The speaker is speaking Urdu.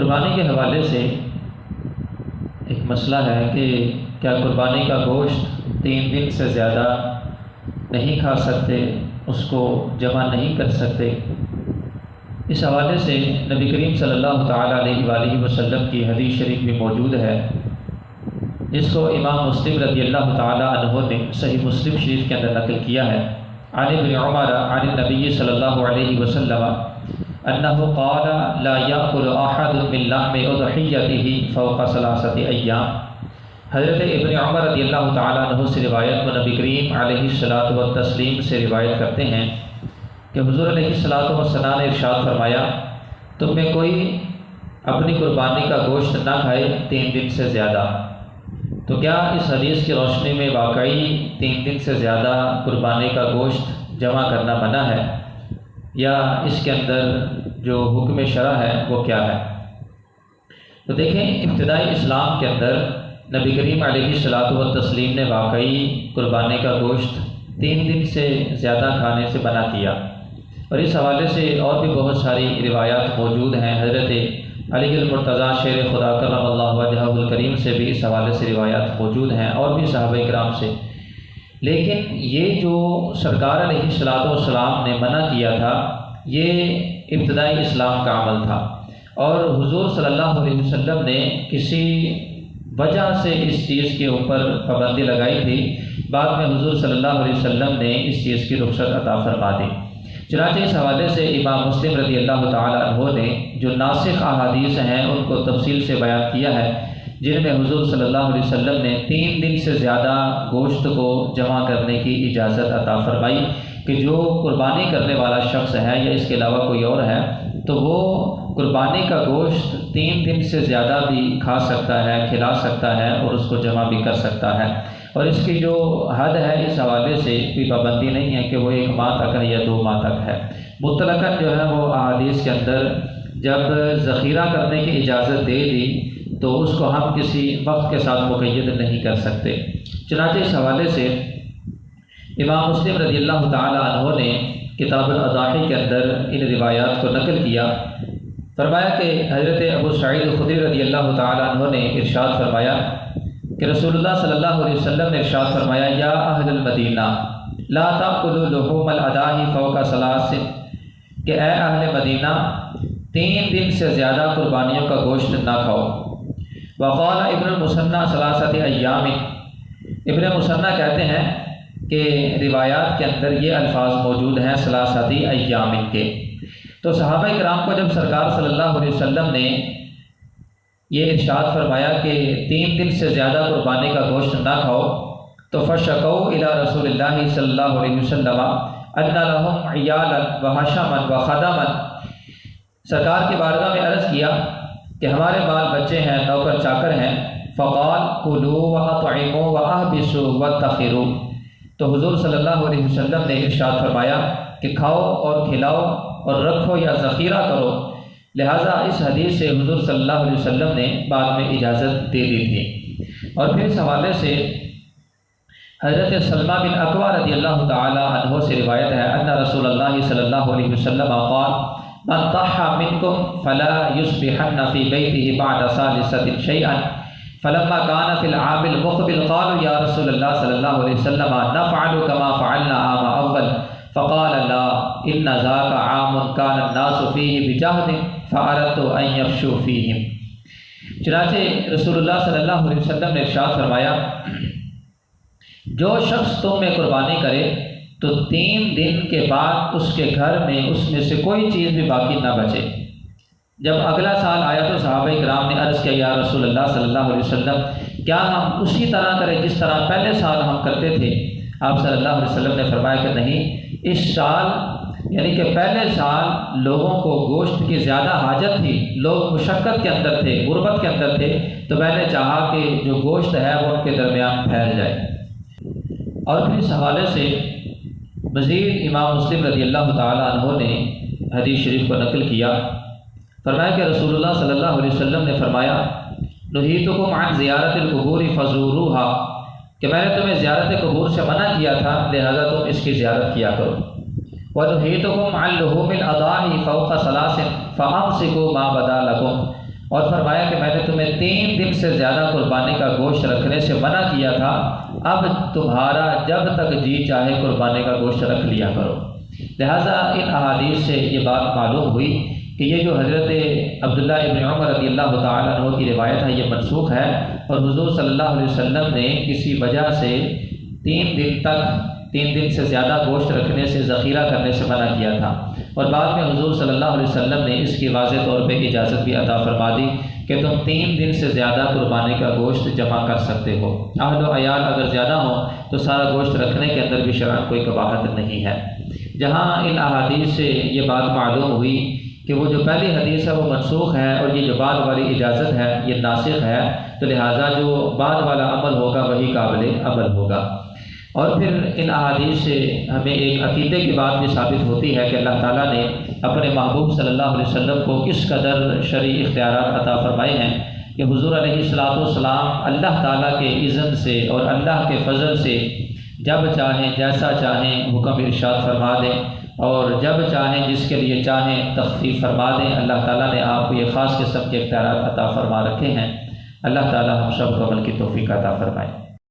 قربانی کے حوالے سے ایک مسئلہ ہے کہ کیا قربانی کا گوشت 3 دن سے زیادہ نہیں کھا سکتے، اس کو جمع نہیں کر سکتے؟ اس حوالے سے نبی کریم صلی اللہ تعالیٰ علیہ وآلہ وسلم کی حدیث شریف بھی موجود ہے، جس کو امام مسلم رضی اللہ تعالیٰ عنہ نے صحیح مسلم شریف کے اندر نقل کیا ہے۔ عن ابن عمر عن النبی صلی اللہ علیہ وسلم انہ قال لا یأکل احد من لحم اضحیتہ فوق 3 ایام۔ حضرت ابن عمر رضی اللہ تعالیٰ عنہ سے روایت کو نبی کریم علیہ الصلاۃ والتسلیم سے روایت کرتے ہیں کہ حضور علیہ الصلاۃ والسلام نے ارشاد فرمایا، تم میں کوئی اپنی قربانی کا گوشت نہ کھائے 3 دن سے زیادہ۔ تو کیا اس حدیث کی روشنی میں واقعی 3 دن سے زیادہ قربانی کا گوشت جمع کرنا منع ہے، یا اس کے اندر جو حکم شرع ہے وہ کیا ہے؟ تو دیکھیں، ابتدائی اسلام کے اندر نبی کریم علیہ الصلاۃ والتسلیم نے واقعی قربانی کا گوشت 3 دن سے زیادہ کھانے سے منع کیا، اور اس حوالے سے اور بھی بہت ساری روایات موجود ہیں۔ حضرت علی المرتضیٰ شیر خدا کرم اللہ وجہہ الکریم سے بھی اس حوالے سے روایات موجود ہیں، اور بھی صحابہ کرام سے۔ لیکن یہ جو سرکار علیہ الصلاۃ والسلام نے منع کیا تھا، یہ ابتدائی اسلام کا عمل تھا، اور حضور صلی اللہ علیہ وسلم نے کسی وجہ سے اس چیز کے اوپر پابندی لگائی تھی۔ بعد میں حضور صلی اللہ علیہ وسلم نے اس چیز کی رخصت عطا فرما دی۔ چنانچہ اس حوالے سے امام مسلم رضی اللہ تعالیٰ عنہ نے جو ناسخ احادیث ہیں ان کو تفصیل سے بیان کیا ہے، جن میں حضور صلی اللہ علیہ وسلم نے 3 دن سے زیادہ گوشت کو جمع کرنے کی اجازت عطا فرمائی کہ جو قربانی کرنے والا شخص ہے یا اس کے علاوہ کوئی اور ہے تو وہ قربانی کا گوشت 3 دن سے زیادہ بھی کھا سکتا ہے، کھلا سکتا ہے، اور اس کو جمع بھی کر سکتا ہے۔ اور اس کی جو حد ہے اس حوالے سے کوئی پابندی نہیں ہے کہ وہ 1 ماہ تک ہے یا 2 ماہ تک ہے۔ مطلقاً جو ہے وہ احادیث کے اندر جب ذخیرہ کرنے کی اجازت دے دی تو اس کو ہم کسی وقت کے ساتھ مقید نہیں کر سکتے۔ چنانچہ اس حوالے سے امام مسلم رضی اللہ تعالیٰ عنہ نے کتاب الاضاحی کے اندر ان روایات کو نقل کیا۔ فرمایا کہ حضرت ابو سعید خدری رضی اللہ تعالیٰ عنہ نے ارشاد فرمایا کہ رسول اللہ صلی اللہ علیہ وسلم نے ارشاد فرمایا، یا اہل المدینہ لا تاکلوا لحوم الاضاحی فوق 3، کہ اے اہل مدینہ 3 دن سے زیادہ قربانیوں کا گوشت نہ کھاؤ۔ وقال ابن المثنی 3 ایام، ابن مثنی کہتے ہیں کہ روایات کے اندر یہ الفاظ موجود ہیں 3 ایام کے۔ تو صحابہ کرام کو جب سرکار صلی اللہ علیہ وسلم نے یہ ارشاد فرمایا کہ 3 دن سے زیادہ قربانی کا گوشت نہ کھاؤ، تو فشکوا الی رسول اللہ صلی اللہ علیہ وسلم ان لهم عیالا وحشما وخدما، سرکار کی بارگاہ میں عرض کیا کہ ہمارے بال بچے ہیں، نوکر چاکر ہیں۔ فقال کلوا واطعموا واحبسوا وادخروا، تو حضور صلی اللہ علیہ وسلم نے ارشاد فرمایا کہ کھاؤ اور کھلاؤ اور رکھو یا ذخیرہ کرو۔ لہٰذا اس حدیث سے حضور صلی اللہ علیہ وسلم نے بعد میں اجازت دے دی تھی۔ اور پھر اس حوالے سے حضرت سلمہ بن اکوع رضی اللہ تعالی عنہ سے روایت ہے ان رسول اللہ صلی اللہ علیہ وسلم قال من ضحى منكم فلا يصبحن في بيته بعد ثالثة شيئا، فلما كان في العام المقبل قالوا يا رسول الله صلى الله عليه وسلم نفعل كما فعلنا عام اول، فقال لا ان ذاك عام كان الناس فيه بجهد فأردت ان يفشوا فيهم۔ چنانچہ رسول اللہ صلی اللہ علیہ وسلم نے ارشاد فرمایا، جو شخص تم میں قربانی کرے تو 3 دن کے بعد اس کے گھر میں اس میں سے کوئی چیز بھی باقی نہ بچے۔ جب اگلا سال آیا تو صحابہ کرام نے عرض کیا، یا رسول اللہ صلی اللہ علیہ وسلم کیا ہم اسی طرح کریں جس طرح پہلے سال ہم کرتے تھے؟ آپ صلی اللہ علیہ وسلم نے فرمایا کہ نہیں، اس سال یعنی کہ پہلے سال لوگوں کو گوشت کی زیادہ حاجت تھی، لوگ مشقت کے اندر تھے، غربت کے اندر تھے، تو میں نے چاہا کہ جو گوشت ہے وہ ان کے درمیان پھیل جائے۔ اور پھر اس حوالے سے مزید امام مسلم رضی اللہ تعالیٰ عنہ نے حدیث شریف کو نقل کیا۔ فرمایا کہ رسول اللہ صلی اللہ علیہ وسلم نے فرمایا، نہیتکم عن زیارت القبور فزوروها، کہ میں نے تمہیں زیارت قبور سے منع کیا تھا لہذا تم اس کی زیارت کیا کرو۔ وَنُهِيتُكُمْ عَنْ لُحُومِ الْأَضَاحِي فَوْقَ 3 فَأَمْسِكُوا مَا بَدَا لَكُمْ، اور فرمایا کہ میں نے تمہیں 3 دن سے زیادہ قربانی کا گوشت رکھنے سے منع کیا تھا، اب تمہارا جب تک جی چاہے قربانی کا گوشت رکھ لیا کرو۔ لہٰذا ان احادیث سے یہ بات معلوم ہوئی کہ یہ جو حضرت عبداللہ ابن عمر رضی اللہ تعالیٰ عنہ کی روایت ہے یہ منسوخ ہے، اور حضور صلی اللہ علیہ وسلم نے کسی وجہ سے 3 دن سے زیادہ گوشت رکھنے سے ذخیرہ کرنے سے منع کیا تھا، اور بعد میں حضور صلی اللہ علیہ وسلم نے اس کی واضح طور پہ اجازت بھی عطا فرما دی کہ تم 3 دن سے زیادہ قربانی کا گوشت جمع کر سکتے ہو۔ اہل و عیال اگر زیادہ ہوں تو سارا گوشت رکھنے کے اندر بھی شرعاً کوئی قباحت نہیں ہے۔ جہاں ان احادیث سے یہ بات معلوم ہوئی کہ وہ جو پہلی حدیث ہے وہ منسوخ ہے، اور یہ جو بعد والی اجازت ہے یہ ناسخ ہے، تو لہٰذا جو بعد والا عمل ہوگا وہی قابل عمل ہوگا۔ اور پھر ان احادیث سے ہمیں ایک عقیدے کی بات بھی ثابت ہوتی ہے کہ اللہ تعالیٰ نے اپنے محبوب صلی اللہ علیہ وسلم کو کس قدر شرعی اختیارات عطا فرمائے ہیں کہ حضور علیہ الصلاۃ والسلام اللہ تعالیٰ کے اذن سے اور اللہ کے فضل سے جب چاہیں جیسا چاہیں حکم ارشاد فرما دیں، اور جب چاہیں جس کے لیے چاہیں تخفیف فرما دیں۔ اللہ تعالیٰ نے آپ کو یہ خاص قسم کے اختیارات عطا فرما رکھے ہیں۔ اللہ تعالیٰ ہم سب کو عمل کی توفیق عطا فرمائے۔